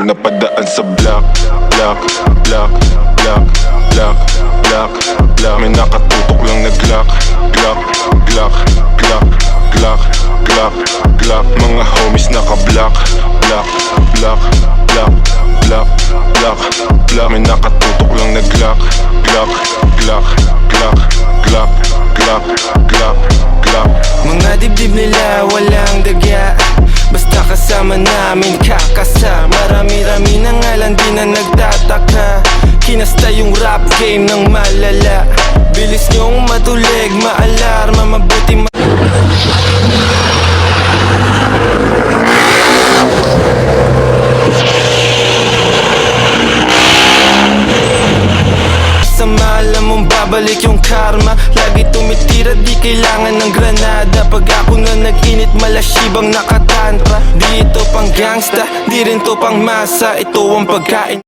pag napadaan sa block. Block, block, block, block, block, block. May nakatutok lang na Glock. Glock, Glock, Glock, Glock, Glock, Glock. Mga homies naka-block. Block, block, block, block, block, block. May nakatutok lang na Glock. Glock, Glock, Glock, Glock, Glock, Glock, Glock. Mga dibdib nila walang dagya, basta kasama namin kakasa. Marami-rami na nga lang di na nagtataka. Kinasta yung rap game ng malala. Bilis nyong matulig, maalarma, mabuti sama, alam mong babalik yung karma. Lagi tumitira, di kailangan ng granada. Pag ako na nag-init, malashibang nakatantra. Di ito pang gangsta, di rin to pang masa. Ito ang pagkain.